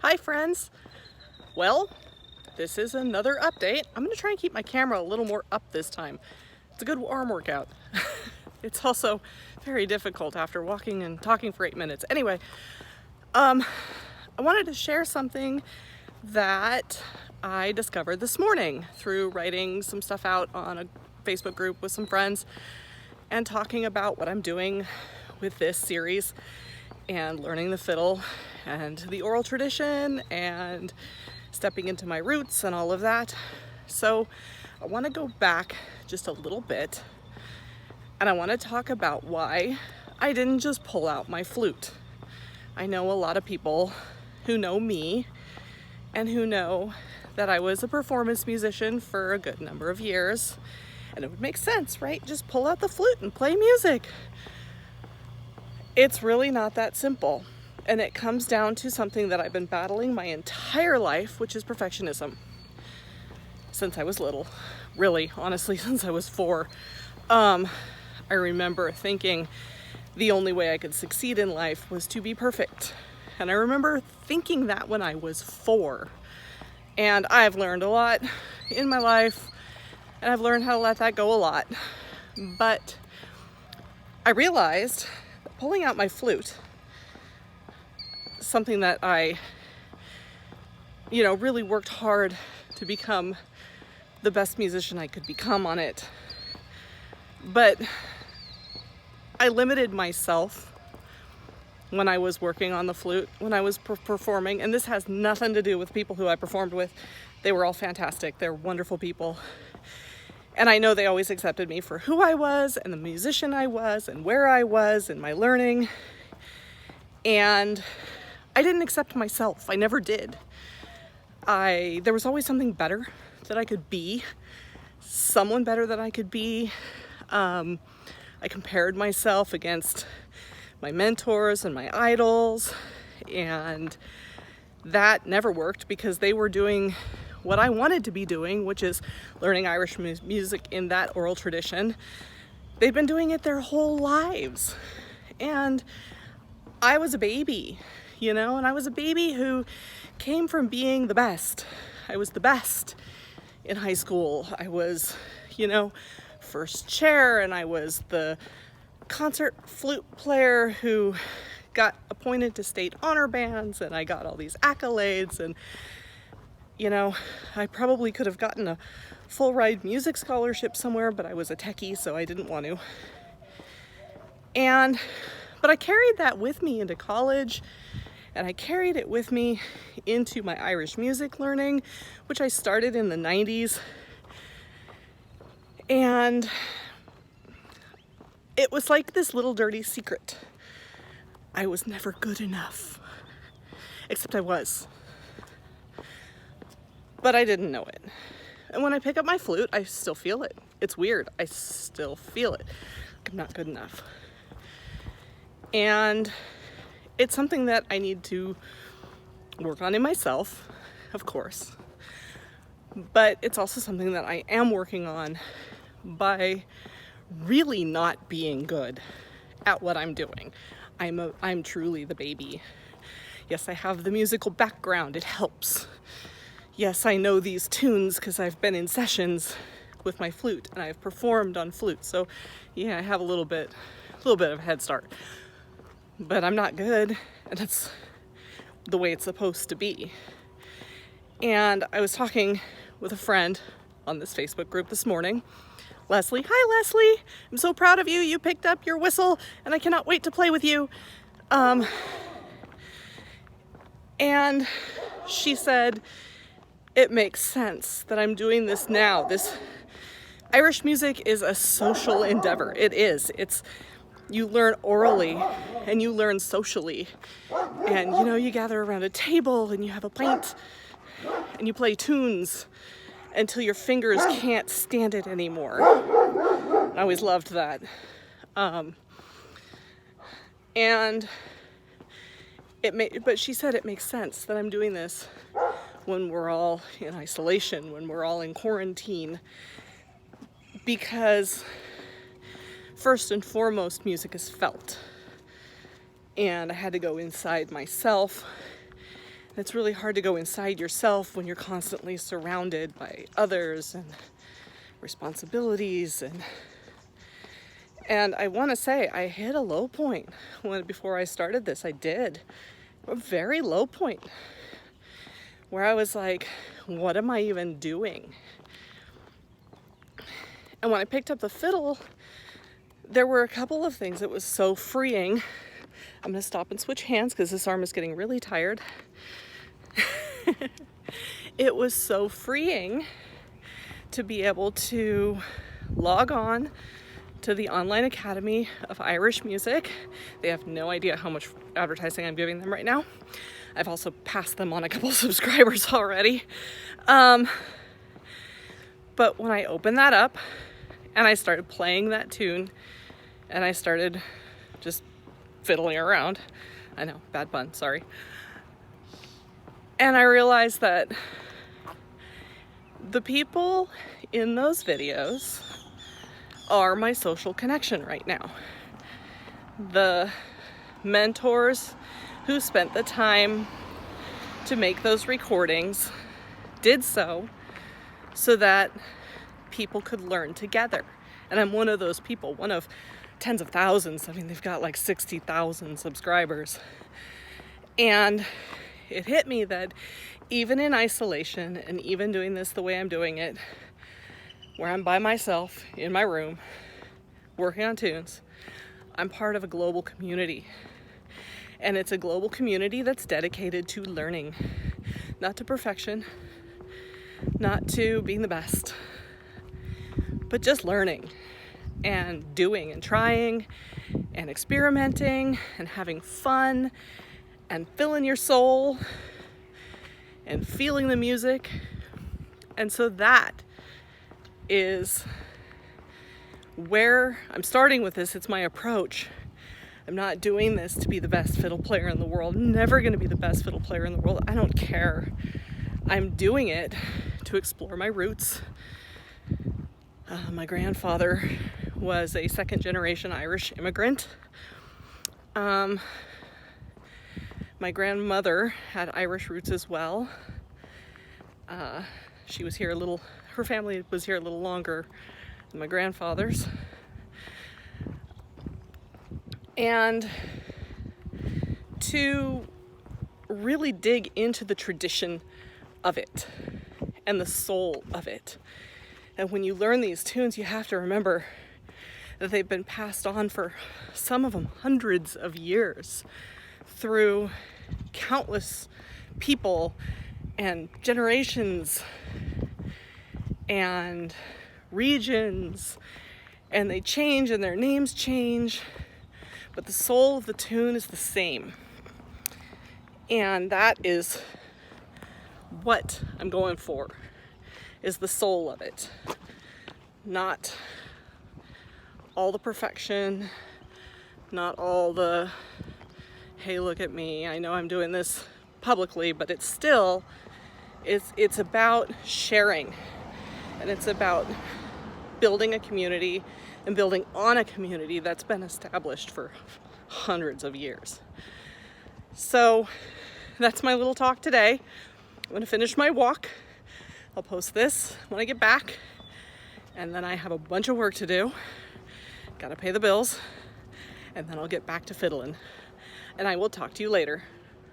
Hi friends! Well, this is another update. I'm going to try and keep my camera a little more up this time. It's a good arm workout. It's also very difficult after walking and talking for 8 minutes. Anyway, I wanted to share something that I discovered this morning through writing some stuff out on a Facebook group with some friends and talking about what I'm doing with this series and learning the fiddle and the oral tradition and stepping into my roots and all of that. So I want to go back just a little bit and I want to talk about why I didn't just pull out my flute. I know a lot of people who know me and who know that I was a performance musician for a good number of years, and it would make sense, right? Just pull out the flute and play music. It's really not that simple. And it comes down to something that I've been battling my entire life, which is perfectionism. Since I was little, really, honestly, since I was 4. I remember thinking the only way I could succeed in life was to be perfect. And I remember thinking that when I was 4. And I've learned a lot in my life, and I've learned how to let that go a lot. But I realized that pulling out my flute, something that I, really worked hard to become the best musician I could become on it. But I limited myself when I was working on the flute, when I was performing, and this has nothing to do with people who I performed with. They were all fantastic. They're wonderful people. And I know they always accepted me for who I was and the musician I was and where I was in my learning. And I didn't accept myself. I never did. There was always something better that I could be, someone better that I could be. I compared myself against my mentors and my idols, and that never worked because they were doing what I wanted to be doing, which is learning Irish music in that oral tradition. They've been doing it their whole lives. And I was a baby, and I was a baby who came from being the best. I was the best in high school. I was, first chair, and I was the concert flute player who got appointed to state honor bands, and I got all these accolades, and I probably could have gotten a full ride music scholarship somewhere, but I was a techie, so I didn't want to. But I carried that with me into college, and I carried it with me into my Irish music learning, which I started in the 90s. And it was like this little dirty secret. I was never good enough. Except I was. But I didn't know it. And when I pick up my flute, I still feel it. It's weird. I still feel it. I'm not good enough. And it's something that I need to work on in myself, of course. But it's also something that I am working on by really not being good at what I'm doing. I'm truly the baby. Yes, I have the musical background. It helps. Yes, I know these tunes because I've been in sessions with my flute and I've performed on flute. So yeah, I have a little bit of a head start. But I'm not good, and that's the way it's supposed to be. And I was talking with a friend on this Facebook group this morning, Leslie. Hi, Leslie. I'm so proud of you. You picked up your whistle, and I cannot wait to play with you. And she said, it makes sense that I'm doing this now. This Irish music is a social endeavor. It is. You learn orally and you learn socially. And you gather around a table and you have a pint and you play tunes until your fingers can't stand it anymore. I always loved that. But she said it makes sense that I'm doing this when we're all in isolation, when we're all in quarantine, because first and foremost, music is felt. And I had to go inside myself It's really hard to go inside yourself when you're constantly surrounded by others and responsibilities. And I want to say I hit a low point before I started this. I did a very low point where I was like, what am I even doing? And when I picked up the fiddle, there were a couple of things that was so freeing. I'm going to stop and switch hands because this arm is getting really tired. It was so freeing to be able to log on to the online academy of Irish music. They have no idea how much advertising I'm giving them right now. I've also passed them on a couple subscribers already. But when I opened that up and I started playing that tune and I started just fiddling around, I know, bad pun, sorry. And I realized that the people in those videos are my social connection right now. The mentors who spent the time to make those recordings did so that people could learn together. And I'm one of those people, one of tens of thousands. I mean, they've got like 60,000 subscribers. And it hit me that even in isolation and even doing this the way I'm doing it, where I'm by myself in my room working on tunes, I'm part of a global community. And it's a global community that's dedicated to learning, not to perfection, not to being the best, but just learning and doing and trying and experimenting and having fun and filling your soul and feeling the music. And so that is where I'm starting with this. It's my approach. I'm not doing this to be the best fiddle player in the world. I'm never going to be the best fiddle player in the world. I don't care. I'm doing it to explore my roots. My grandfather was a second-generation Irish immigrant. My grandmother had Irish roots as well. She was here her family was here a little longer than my grandfather's. And to really dig into the tradition of it and the soul of it. And when you learn these tunes, you have to remember that they've been passed on for some of them hundreds of years through countless people and generations and regions, and they change and their names change, but the soul of the tune is the same. And that is what I'm going for, is the soul of it. Not all the perfection, not all the, hey, look at me, I know I'm doing this publicly, but it's still, it's about sharing. And it's about building a community and building on a community that's been established for hundreds of years. So that's my little talk today. I'm going to finish my walk. I'll post this when I get back. And then I have a bunch of work to do. Gotta pay the bills. And then I'll get back to fiddling. And I will talk to you later.